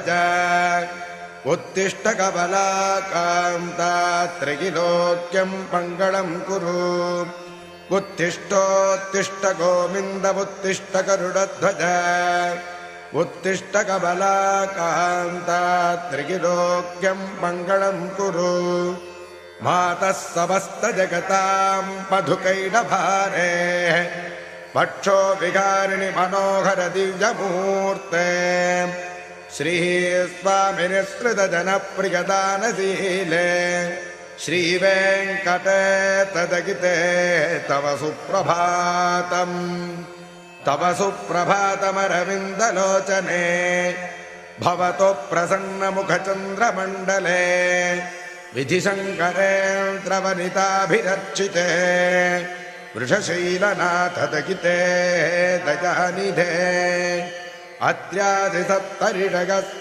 गरुडध्वज उत्तिष्ठ कमलाकान्ता त्रैलोक्यं मङ्गलं कुरु उत्तिष्ठोत्तिष्ठ गोविन्दमुत्तिष्ठ गरुडध्वज उत्तिष्ठ कमलाकान्ता त्रैलोक्यं मङ्गलं कुरु मातः समस्तजगतां मधुकैटभारे वक्षो विहारिणि मनोहर दिव्यमूर्ते श्रीस्वामिनिसृतजनप्रियदानशीले श्रीवेङ्कटेशतदगिते तव सुप्रभातमरविन्दलोचने भवतो प्रसन्नमुखचन्द्रमण्डले विधिशङ्करेन्द्रवनिताभिरर्चिते वृषशैलनाथदगिते दयानिधे अत्र्यादिसप्तरिषगः